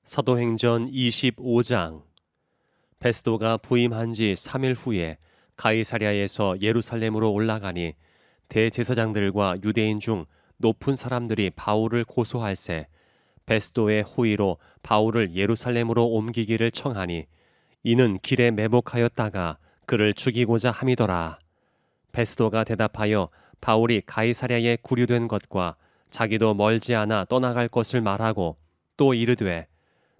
사도행전 25장. 베스도가 부임한 지 3일 후에 가이사랴에서 예루살렘으로 올라가니 대제사장들과 유대인 중 높은 사람들이 바울을 고소할세 베스도의 호의로 바울을 예루살렘으로 옮기기를 청하니 이는 길에 매복하였다가 그를 죽이고자 함이더라. 베스도가 대답하여 바울이 가이사랴에 구류된 것과 자기도 멀지 않아 떠나갈 것을 말하고 또 이르되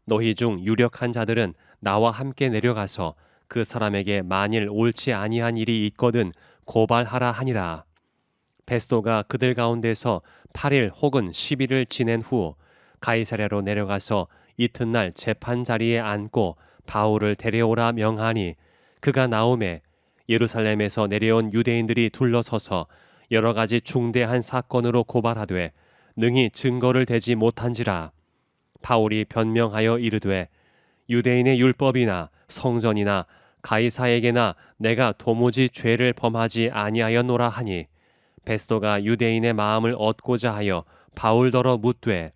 너희 중 유력한 자들은 나와 함께 내려가서 그 사람에게 만일 옳지 아니한 일이 있거든 고발하라 하니라. 베스도가 그들 가운데서 8일 혹은 10일을 지낸 후 가이사랴로 내려가서 이튿날 재판 자리에 앉고 바울을 데려오라 명하니 그가 나오매 예루살렘에서 내려온 유대인들이 둘러서서 여러 가지 중대한 사건으로 고발하되 능히 증거를 대지 못한지라. 바울이 변명하여 이르되 유대인의 율법이나 성전이나 가이사에게나 내가 도무지 죄를 범하지 아니하였노라 하니 베스도가 유대인의 마음을 얻고자 하여 바울더러 묻되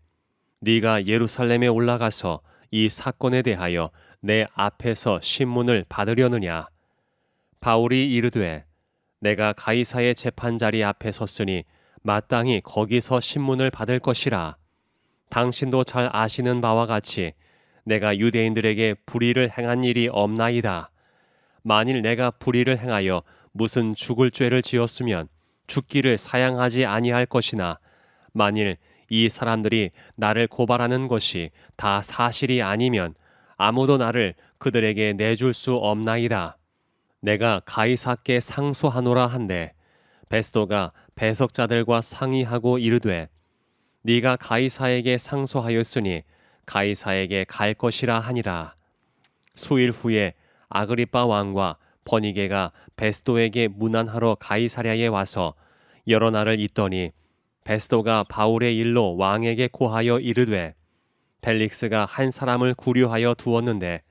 네가 예루살렘에 올라가서 이 사건에 대하여 내 앞에서 신문을 받으려느냐. 바울이 이르되 내가 가이사의 재판자리 앞에 섰으니 마땅히 거기서 신문을 받을 것이라. 당신도 잘 아시는 바와 같이 내가 유대인들에게 불의를 행한 일이 없나이다. 만일 내가 불의를 행하여 무슨 죽을 죄를 지었으면 죽기를 사양하지 아니할 것이나 만일 이 사람들이 나를 고발하는 것이 다 사실이 아니면 아무도 나를 그들에게 내줄 수 없나이다. 내가 가이사께 상소하노라 한데 베스도가 배석자들과 상의하고 이르되 네가 가이사에게 상소하였으니 가이사에게 갈 것이라 하니라. 수일 후에 아그리빠 왕과 버니게가 베스도에게 문안하러 가이사랴에 와서 여러 날을 있더니 베스도가 바울의 일로 왕에게 고하여 이르되 벨릭스가 한 사람을 구류하여 두었는데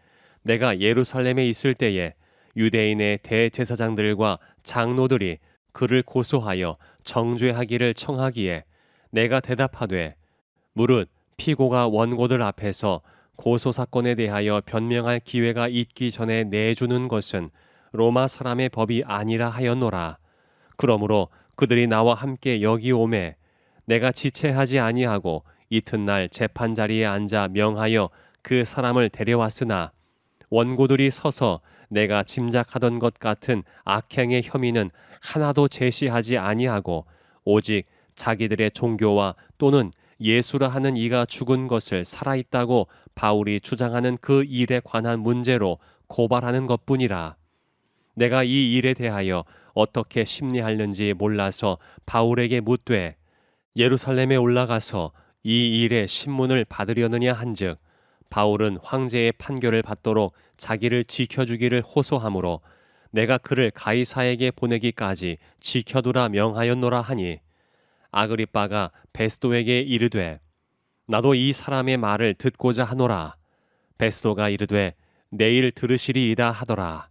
내가 예루살렘에 있을 때에 유대인의 대제사장들과 장로들이 그를 고소하여 정죄하기를 청하기에 내가 대답하되 무릇 피고가 원고들 앞에서 고소 사건에 대하여 변명할 기회가 있기 전에 내주는 것은 로마 사람의 법이 아니라 하였노라. 그러므로 그들이 나와 함께 여기 오매 내가 지체하지 아니하고 이튿날 재판 자리에 앉아 명하여 그 사람을 데려왔으나 원고들이 서서 내가 짐작하던 것 같은 악행의 혐의는 하나도 제시하지 아니하고 오직 자기들의 종교와 또는 예수라 하는 이가 죽은 것을 살아있다고 바울이 주장하는 그 일에 관한 문제로 고발하는 것뿐이라. 내가 이 일에 대하여 어떻게 심리하는지 몰라서 바울에게 묻되 예루살렘에 올라가서 이 일의 신문을 받으려느냐 한즉 바울은 황제의 판결을 받도록 자기를 지켜주기를 호소하므로 내가 그를 가이사에게 보내기까지 지켜두라 명하였노라 하니 아그리빠가 베스도에게 이르되 나도 이 사람의 말을 듣고자 하노라. 베스도가 이르되 내일 들으시리이다 하더라.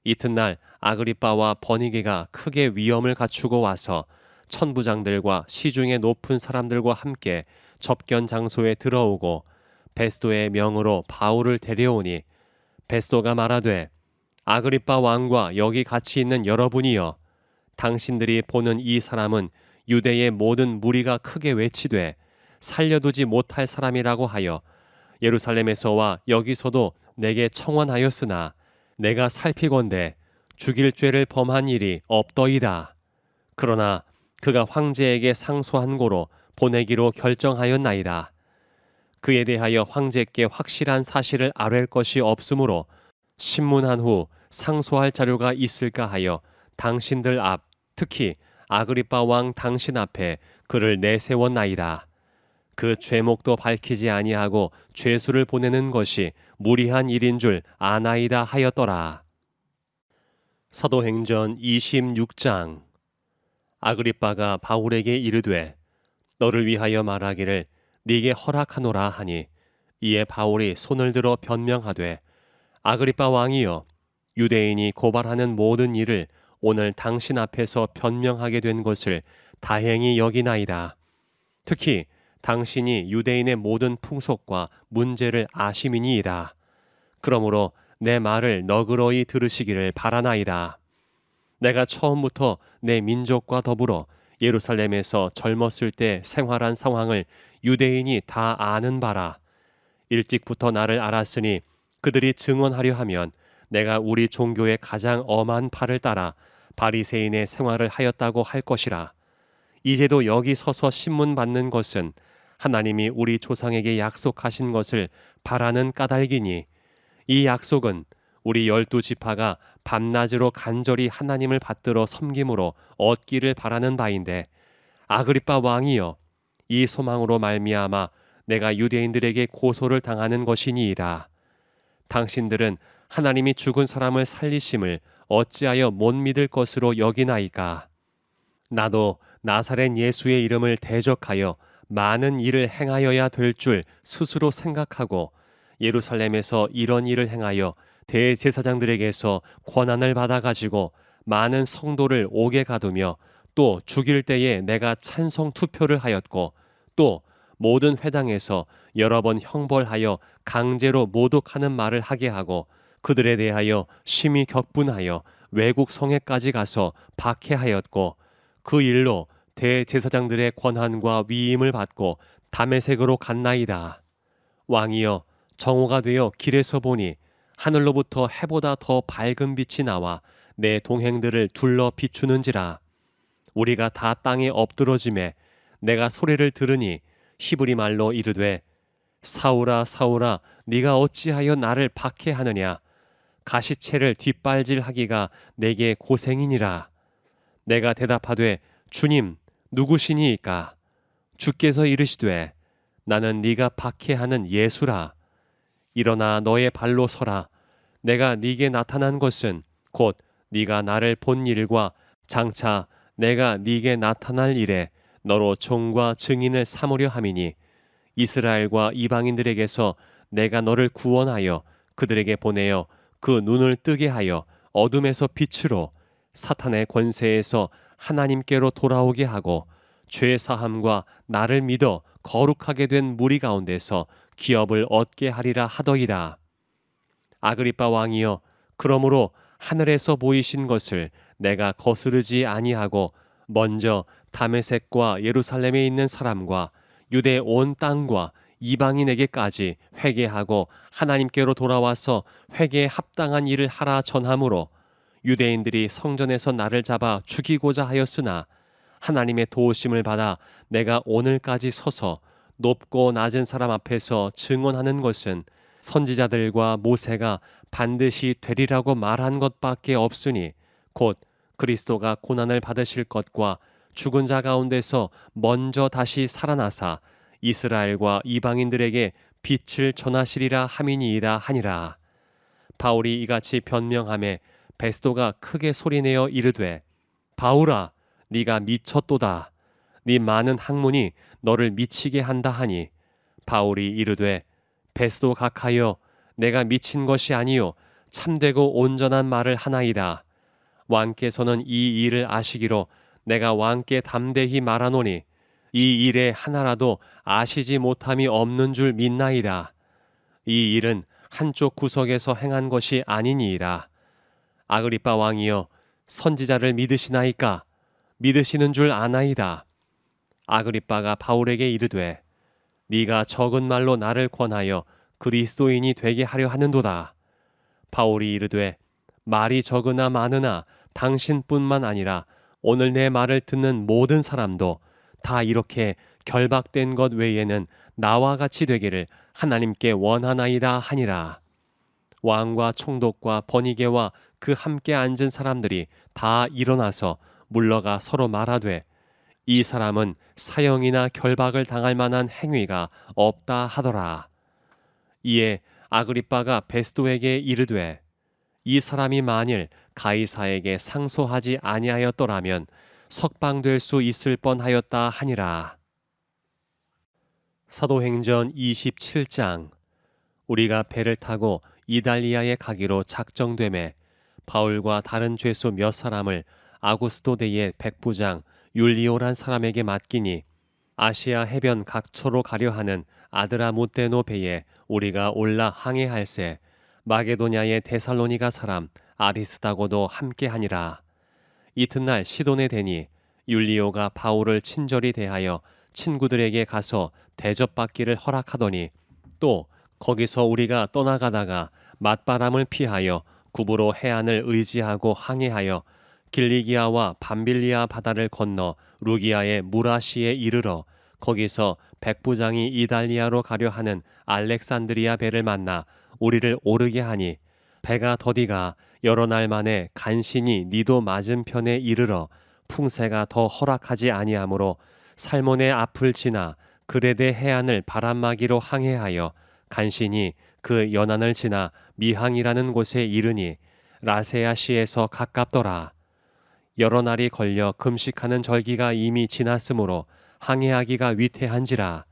이튿날 아그리빠와 버니게가 크게 위엄을 갖추고 와서 천부장들과 시중의 높은 사람들과 함께 접견 장소에 들어오고 베스도의 명으로 바울을 데려오니 베스도가 말하되 아그리빠 왕과 여기 같이 있는 여러분이여 당신들이 보는 이 사람은 유대의 모든 무리가 크게 외치되 살려두지 못할 사람이라고 하여 예루살렘에서와 여기서도 내게 청원하였으나 내가 살피건대 죽일 죄를 범한 일이 없더이다. 그러나 그가 황제에게 상소한 고로 보내기로 결정하였나이다. 그에 대하여 황제께 확실한 사실을 아뢰 것이 없으므로 신문한 후 상소할 자료가 있을까 하여 당신들 앞 특히 아그리빠 왕 당신 앞에 그를 내세웠나이다. 그 죄목도 밝히지 아니하고 죄수를 보내는 것이 무리한 일인 줄 아나이다 하였더라. 사도행전 26장. 아그리빠가 바울에게 이르되 너를 위하여 말하기를 네게 허락하노라 하니 이에 바울이 손을 들어 변명하되 아그리빠 왕이여 유대인이 고발하는 모든 일을 오늘 당신 앞에서 변명하게 된 것을 다행히 여기나이다. 특히 당신이 유대인의 모든 풍속과 문제를 아심이니이다. 그러므로 내 말을 너그러이 들으시기를 바라나이다. 내가 처음부터 내 민족과 더불어 예루살렘에서 젊었을 때 생활한 상황을 유대인이 다 아는 바라. 일찍부터 나를 알았으니 그들이 증언하려 하면 내가 우리 종교의 가장 엄한 팔을 따라 바리새인의 생활을 하였다고 할 것이라. 이제도 여기 서서 신문 받는 것은 하나님이 우리 조상에게 약속하신 것을 바라는 까닭이니 이 약속은 우리 12지파가 밤낮으로 간절히 하나님을 받들어 섬김으로 얻기를 바라는 바인데, 아그리빠 왕이여, 이 소망으로 말미암아 내가 유대인들에게 고소를 당하는 것이니이다. 당신들은 하나님이 죽은 사람을 살리심을 어찌하여 못 믿을 것으로 여기나이까? 나도 나사렛 예수의 이름을 대적하여 많은 일을 행하여야 될 줄 스스로 생각하고 예루살렘에서 이런 일을 행하여 대제사장들에게서 권한을 받아가지고 많은 성도를 옥에 가두며 또 죽일 때에 내가 찬성 투표를 하였고 또 모든 회당에서 여러 번 형벌하여 강제로 모독하는 말을 하게 하고 그들에 대하여 심히 격분하여 외국 성에까지 가서 박해하였고 그 일로 대제사장들의 권한과 위임을 받고 다메섹으로 갔나이다. 왕이여, 정오가 되어 길에서 보니 하늘로부터 해보다 더 밝은 빛이 나와 내 동행들을 둘러 비추는지라. 우리가 다 땅에 엎드러짐에 내가 소리를 들으니 히브리 말로 이르되, 사울아 사울아, 네가 어찌하여 나를 박해하느냐? 가시채를 뒷발질하기가 내게 고생이니라. 내가 대답하되, 주님 누구시니이까? 주께서 이르시되, 나는 네가 박해하는 예수라. 일어나 너의 발로 서라. 내가 네게 나타난 것은 곧 네가 나를 본 일과 장차 내가 네게 나타날 일에 너로 종과 증인을 삼으려 함이니, 이스라엘과 이방인들에게서 내가 너를 구원하여 그들에게 보내어 그 눈을 뜨게 하여 어둠에서 빛으로, 사탄의 권세에서 하나님께로 돌아오게 하고 죄 사함과 나를 믿어 거룩하게 된 무리 가운데서 기업을 얻게 하리라 하더이다. 아그리빠 왕이여, 그러므로 하늘에서 보이신 것을 내가 거스르지 아니하고 먼저 다메섹과 예루살렘에 있는 사람과 유대 온 땅과 이방인에게까지 회개하고 하나님께로 돌아와서 회개에 합당한 일을 하라 전하므로, 유대인들이 성전에서 나를 잡아 죽이고자 하였으나 하나님의 도우심을 받아 내가 오늘까지 서서 높고 낮은 사람 앞에서 증언하는 것은 선지자들과 모세가 반드시 되리라고 말한 것밖에 없으니, 곧 그리스도가 고난을 받으실 것과 죽은 자 가운데서 먼저 다시 살아나사 이스라엘과 이방인들에게 빛을 전하시리라 함이니이다 하니라. 바울이 이같이 변명하매 베스도가 크게 소리내어 이르되, 바울아, 네가 미쳤도다. 네 많은 학문이 너를 미치게 한다 하니, 바울이 이르되, 베스도 각하여, 내가 미친 것이 아니요 참되고 온전한 말을 하나이다. 왕께서는 이 일을 아시기로 내가 왕께 담대히 말하노니 이 일에 하나라도 아시지 못함이 없는 줄 믿나이다. 이 일은 한쪽 구석에서 행한 것이 아니니이다. 아그리빠 왕이여, 선지자를 믿으시나이까? 믿으시는 줄 아나이다. 아그리빠가 바울에게 이르되, 네가 적은 말로 나를 권하여 그리스도인이 되게 하려 하는도다. 바울이 이르되, 말이 적으나 많으나 당신뿐만 아니라 오늘 내 말을 듣는 모든 사람도 다 이렇게 결박된 것 외에는 나와 같이 되기를 하나님께 원하나이다 하니라. 왕과 총독과 번이게와 그 함께 앉은 사람들이 다 일어나서 물러가 서로 말하되, 이 사람은 사형이나 결박을 당할 만한 행위가 없다 하더라. 이에 아그리빠가 베스도에게 이르되, 이 사람이 만일 가이사에게 상소하지 아니하였더라면 석방될 수 있을 뻔하였다 하니라. 사도행전 27장. 우리가 배를 타고 이달리아에 가기로 작정되매 바울과 다른 죄수 몇 사람을 아구스도 대의 백부장 율리오란 사람에게 맡기니, 아시아 해변 각처로 가려 하는 아드라무테노 배에 우리가 올라 항해할세 마게도냐의 데살로니가 사람 아리스다고도 함께하니라. 이튿날 시돈에 대니 율리오가 바울을 친절히 대하여 친구들에게 가서 대접받기를 허락하더니 또 거기서 우리가 떠나가다가 맞바람을 피하여 구부로 해안을 의지하고 항해하여 길리기아와 밤빌리아 바다를 건너 루기아의 무라시에 이르러 거기서 백부장이 이달리아로 가려 하는 알렉산드리아 배를 만나 우리를 오르게 하니 배가 더디가 여러 날 만에 간신히 니도 맞은편에 이르러 풍세가 더 허락하지 아니하므로 살몬의 앞을 지나 그레데 해안을 바람막이로 항해하여 간신히 그 연안을 지나 미항이라는 곳에 이르니 라세아시에서 가깝더라. 여러 날이 걸려 금식하는 절기가 이미 지났으므로 항해하기가 위태한지라.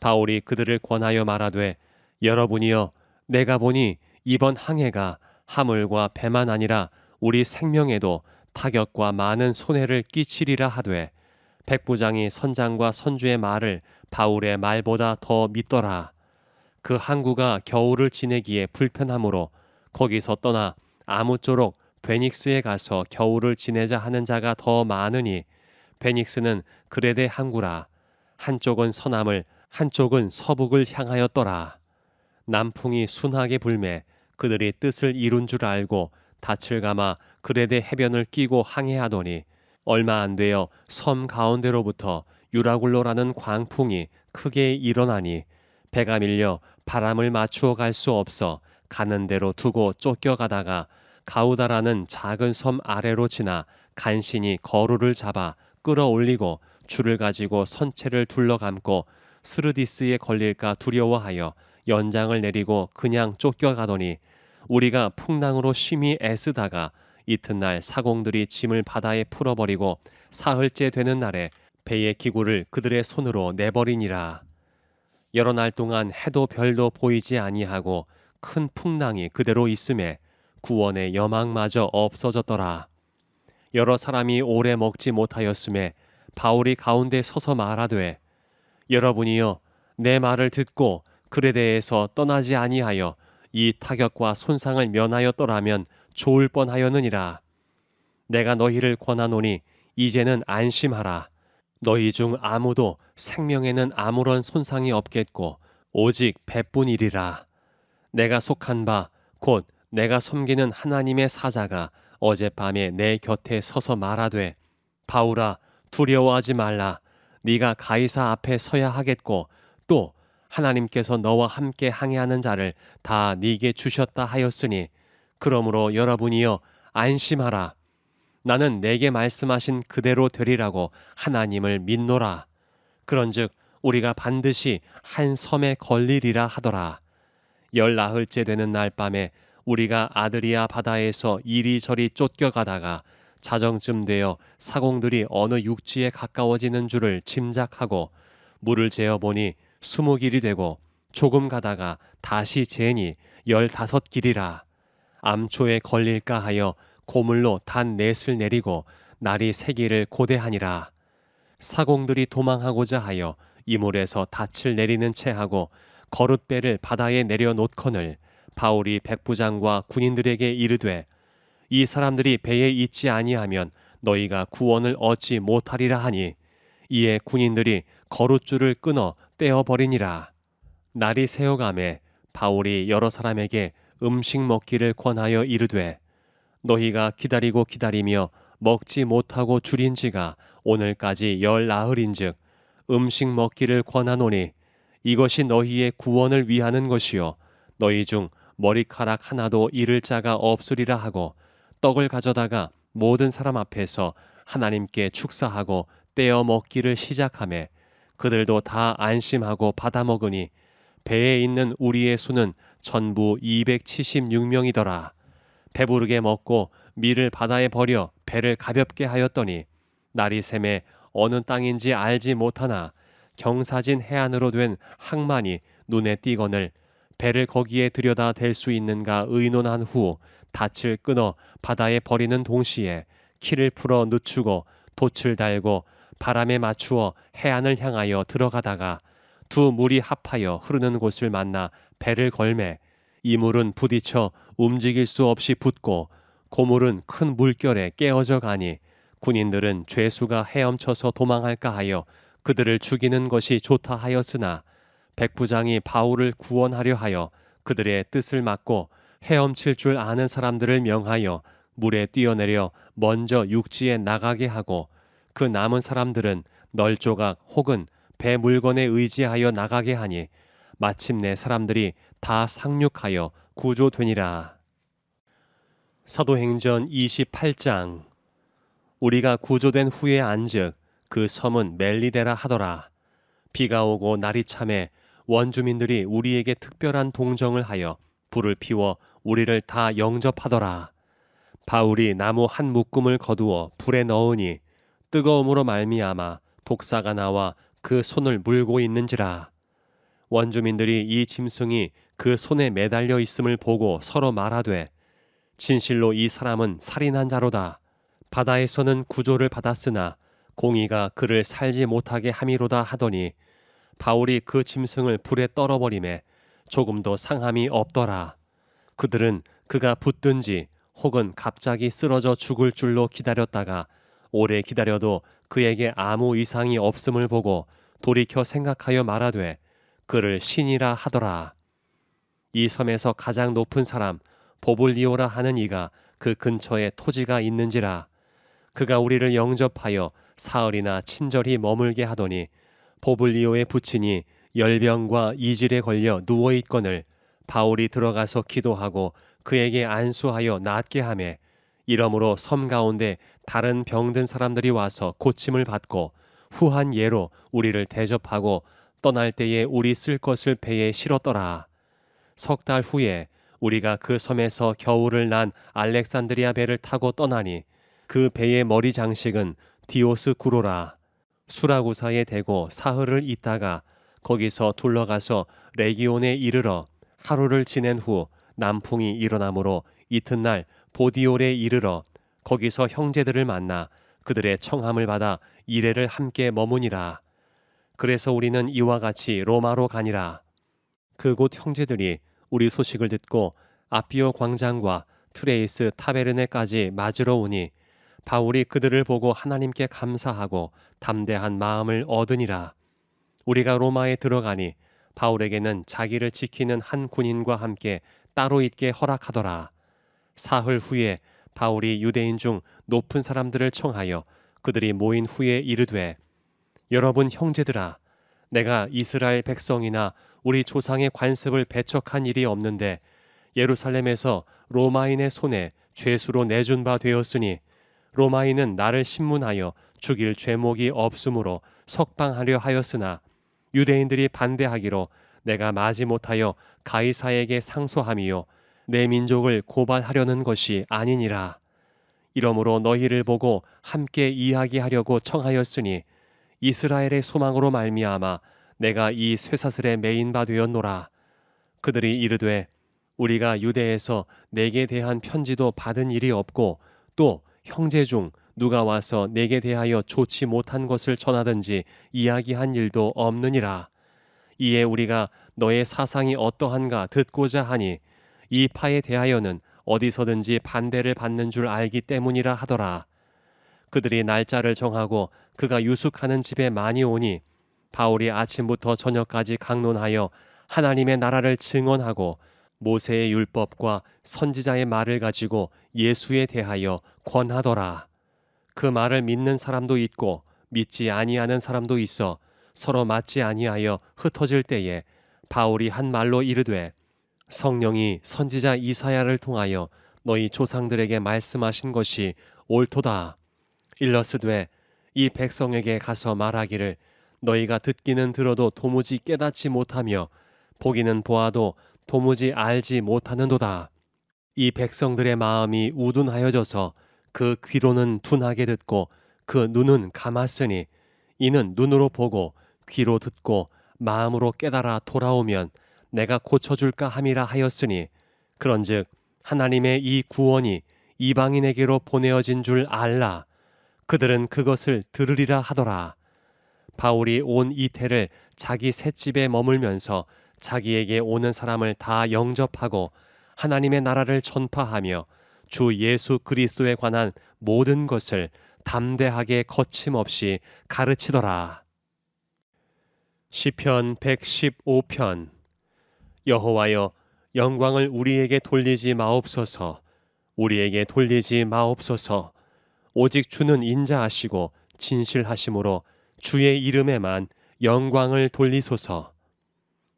바울이 그들을 권하여 말하되 여러분이여 내가 보니 이번 항해가 하물과 배만 아니라 우리 생명에도 타격과 많은 손해를 끼치리라 하되 백부장이 선장과 선주의 말을 바울의 말보다 더 믿더라. 그 항구가 겨울을 지내기에 불편하므로 거기서 떠나 아무쪼록 베닉스에 가서 겨울을 지내자 하는 자가 더 많으니 베닉스는 그레데 항구라. 한쪽은 서남을 한쪽은 서북을 향하였더라. 남풍이 순하게 불매 그들이 뜻을 이룬 줄 알고 닻을 감아 그레데 해변을 끼고 항해하더니 얼마 안 되어 섬 가운데로부터 유라굴로라는 광풍이 크게 일어나니 배가 밀려 바람을 맞추어 갈 수 없어 가는 대로 두고 쫓겨가다가 가우다라는 작은 섬 아래로 지나 간신히 거루를 잡아 끌어올리고 줄을 가지고 선체를 둘러감고 스르디스에 걸릴까 두려워하여 연장을 내리고 그냥 쫓겨가더니 우리가 풍랑으로 심히 애쓰다가 이튿날 사공들이 짐을 바다에 풀어버리고 사흘째 되는 날에 배의 기구를 그들의 손으로 내버리니라. 여러 날 동안 해도 별도 보이지 아니하고 큰 풍랑이 그대로 있음에 구원의 여망마저 없어졌더라. 여러 사람이 오래 먹지 못하였음에 바울이 가운데 서서 말하되 여러분이여 내 말을 듣고 그레데에서 떠나지 아니하여 이 타격과 손상을 면하였더라면 좋을 뻔하였느니라. 내가 너희를 권하노니 이제는 안심하라. 너희 중 아무도 생명에는 아무런 손상이 없겠고 오직 배뿐이리라. 내가 속한 바 곧 내가 섬기는 하나님의 사자가 어젯밤에 내 곁에 서서 말하되 바울아 두려워하지 말라. 네가 가이사 앞에 서야 하겠고 또 하나님께서 너와 함께 항해하는 자를 다 네게 주셨다 하였으니 그러므로 여러분이여 안심하라. 나는 내게 말씀하신 그대로 되리라고 하나님을 믿노라. 그런즉 우리가 반드시 한 섬에 걸리리라 하더라. 10나흘째 되는 날 밤에 우리가 아드리아 바다에서 이리저리 쫓겨가다가 자정쯤 되어 사공들이 어느 육지에 가까워지는 줄을 짐작하고 물을 재어보니 20길이 되고 조금 가다가 다시 재니 15길이라. 암초에 걸릴까 하여 고물로 단 넷을 내리고 날이 새기를 고대하니라. 사공들이 도망하고자 하여 이물에서 닻을 내리는 채 하고 거룻배를 바다에 내려놓거늘 바울이 백부장과 군인들에게 이르되 이 사람들이 배에 있지 아니하면 너희가 구원을 얻지 못하리라 하니 이에 군인들이 거룻줄을 끊어 떼어버리니라. 날이 새어가매 바울이 여러 사람에게 음식 먹기를 권하여 이르되 너희가 기다리고 기다리며 먹지 못하고 줄인 지가 오늘까지 10나흘인즉 음식 먹기를 권하노니 이것이 너희의 구원을 위하는 것이요 너희 중 머리카락 하나도 잃을 자가 없으리라 하고 떡을 가져다가 모든 사람 앞에서 하나님께 축사하고 떼어 먹기를 시작하매 그들도 다 안심하고 받아 먹으니 배에 있는 우리의 수는 전부 276명이더라. 배부르게 먹고 밀을 바다에 버려 배를 가볍게 하였더니 날이 새매 어느 땅인지 알지 못하나 경사진 해안으로 된 항만이 눈에 띄거늘 배를 거기에 들여다 댈 수 있는가 의논한 후 닻을 끊어 바다에 버리는 동시에 키를 풀어 늦추고 돛을 달고 바람에 맞추어 해안을 향하여 들어가다가 두 물이 합하여 흐르는 곳을 만나 배를 걸매 이 물은 부딪혀 움직일 수 없이 붙고 고물은 큰 물결에 깨어져 가니 군인들은 죄수가 헤엄쳐서 도망할까 하여 그들을 죽이는 것이 좋다 하였으나 백부장이 바울을 구원하려 하여 그들의 뜻을 막고 헤엄칠 줄 아는 사람들을 명하여 물에 뛰어내려 먼저 육지에 나가게 하고 그 남은 사람들은 널조각 혹은 배 물건에 의지하여 나가게 하니 마침내 사람들이 다 상륙하여 구조되니라. 사도행전 28장. 우리가 구조된 후에 안즉 그 섬은 멜리데라 하더라. 비가 오고 날이 참에 원주민들이 우리에게 특별한 동정을 하여 불을 피워 우리를 다 영접하더라. 바울이 나무 한 묶음을 거두어 불에 넣으니 뜨거움으로 말미암아 독사가 나와 그 손을 물고 있는지라. 원주민들이 이 짐승이 그 손에 매달려 있음을 보고 서로 말하되 진실로 이 사람은 살인한 자로다. 바다에서는 구조를 받았으나 공의가 그를 살지 못하게 함이로다 하더니 바울이 그 짐승을 불에 떨어버리매 조금도 상함이 없더라. 그들은 그가 붙든지 혹은 갑자기 쓰러져 죽을 줄로 기다렸다가 오래 기다려도 그에게 아무 이상이 없음을 보고 돌이켜 생각하여 말하되 그를 신이라 하더라. 이 섬에서 가장 높은 사람 보블리오라 하는 이가 그 근처에 토지가 있는지라. 그가 우리를 영접하여 사흘이나 친절히 머물게 하더니 보블리오의 부친이 열병과 이질에 걸려 누워 있거늘 바울이 들어가서 기도하고 그에게 안수하여 낫게 하매 이러므로 섬 가운데 다른 병든 사람들이 와서 고침을 받고 후한 예로 우리를 대접하고 떠날 때에 우리 쓸 것을 배에 실었더라. 석 달 후에 우리가 그 섬에서 겨울을 난 알렉산드리아 배를 타고 떠나니 그 배의 머리 장식은 디오스 구로라. 수라구사에 대고 사흘을 있다가 거기서 둘러가서 레기온에 이르러 하루를 지낸 후 남풍이 일어나므로 이튿날 보디올에 이르러 거기서 형제들을 만나 그들의 청함을 받아 이레를 함께 머무니라. 그래서 우리는 이와 같이 로마로 가니라. 그곳 형제들이 우리 소식을 듣고 아피오 광장과 트레이스 타베르네까지 맞으러 오니 바울이 그들을 보고 하나님께 감사하고 담대한 마음을 얻으니라. 우리가 로마에 들어가니 바울에게는 자기를 지키는 한 군인과 함께 따로 있게 허락하더라. 사흘 후에 바울이 유대인 중 높은 사람들을 청하여 그들이 모인 후에 이르되 여러분 형제들아, 내가 이스라엘 백성이나 우리 조상의 관습을 배척한 일이 없는데 예루살렘에서 로마인의 손에 죄수로 내준 바 되었으니 로마인은 나를 신문하여 죽일 죄목이 없으므로 석방하려 하였으나 유대인들이 반대하기로 내가 마지 못하여 가이사에게 상소함이요 내 민족을 고발하려는 것이 아니니라. 이러므로 너희를 보고 함께 이야기하려고 청하였으니 이스라엘의 소망으로 말미암아 내가 이 쇠사슬에 매인 바 되었노라. 그들이 이르되 우리가 유대에서 내게 대한 편지도 받은 일이 없고 또 형제 중 누가 와서 내게 대하여 좋지 못한 것을 전하든지 이야기한 일도 없느니라. 이에 우리가 너의 사상이 어떠한가 듣고자 하니 이 파에 대하여는 어디서든지 반대를 받는 줄 알기 때문이라 하더라. 그들이 날짜를 정하고 그가 유숙하는 집에 많이 오니 바울이 아침부터 저녁까지 강론하여 하나님의 나라를 증언하고 모세의 율법과 선지자의 말을 가지고 예수에 대하여 권하더라. 그 말을 믿는 사람도 있고 믿지 아니하는 사람도 있어 서로 맞지 아니하여 흩어질 때에 바울이 한 말로 이르되 성령이 선지자 이사야를 통하여 너희 조상들에게 말씀하신 것이 옳도다. 일러스되 이 백성에게 가서 말하기를 너희가 듣기는 들어도 도무지 깨닫지 못하며 보기는 보아도 도무지 알지 못하는도다. 이 백성들의 마음이 우둔하여져서 그 귀로는 둔하게 듣고 그 눈은 감았으니 이는 눈으로 보고 귀로 듣고 마음으로 깨달아 돌아오면 내가 고쳐줄까 함이라 하였으니 그런즉 하나님의 이 구원이 이방인에게로 보내어진 줄 알라. 그들은 그것을 들으리라 하더라. 바울이 온 이태를 자기 셋집에 머물면서 자기에게 오는 사람을 다 영접하고 하나님의 나라를 전파하며 주 예수 그리스도에 관한 모든 것을 담대하게 거침없이 가르치더라. 시편 115편. 여호와여, 영광을 우리에게 돌리지 마옵소서. 우리에게 돌리지 마옵소서. 오직 주는 인자하시고 진실하심으로 주의 이름에만 영광을 돌리소서.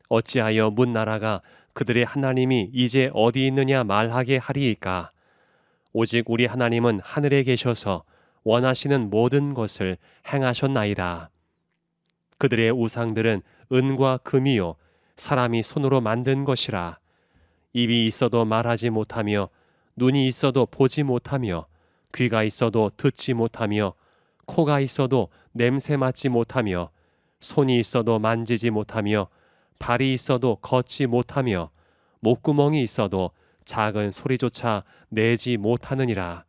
어찌하여 문나라가 그들의 하나님이 이제 어디 있느냐 말하게 하리이까. 오직 우리 하나님은 하늘에 계셔서 원하시는 모든 것을 행하셨나이다. 그들의 우상들은 은과 금이요 사람이 손으로 만든 것이라. 입이 있어도 말하지 못하며 눈이 있어도 보지 못하며 귀가 있어도 듣지 못하며 코가 있어도 냄새 맡지 못하며 손이 있어도 만지지 못하며 발이 있어도 걷지 못하며 목구멍이 있어도 작은 소리조차 내지 못하느니라.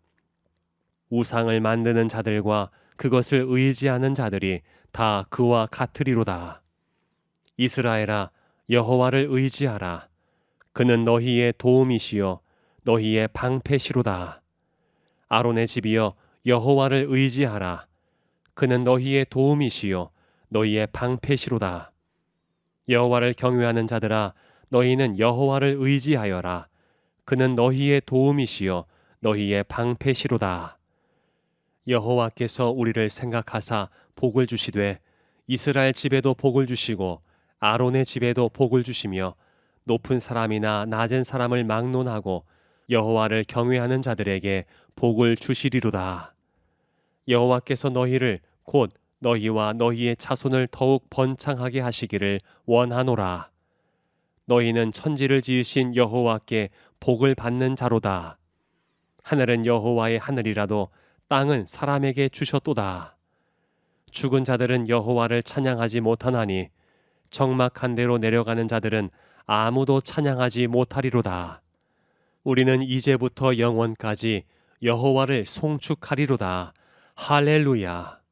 우상을 만드는 자들과 그것을 의지하는 자들이 다 그와 같으리로다. 이스라엘아, 여호와를 의지하라. 그는 너희의 도움이시요 너희의 방패시로다. 아론의 집이여, 여호와를 의지하라. 그는 너희의 도움이시요 너희의 방패시로다. 여호와를 경외하는 자들아, 너희는 여호와를 의지하여라. 그는 너희의 도움이시요 너희의 방패시로다. 여호와께서 우리를 생각하사 복을 주시되 이스라엘 집에도 복을 주시고 아론의 집에도 복을 주시며 높은 사람이나 낮은 사람을 막론하고 여호와를 경외하는 자들에게 복을 주시리로다. 여호와께서 너희를 곧 너희와 너희의 자손을 더욱 번창하게 하시기를 원하노라. 너희는 천지를 지으신 여호와께 복을 받는 자로다. 하늘은 여호와의 하늘이라도 땅은 사람에게 주셨도다. 죽은 자들은 여호와를 찬양하지 못하나니 적막한 데로 내려가는 자들은 아무도 찬양하지 못하리로다. 우리는 이제부터 영원까지 여호와를 송축하리로다. 할렐루야.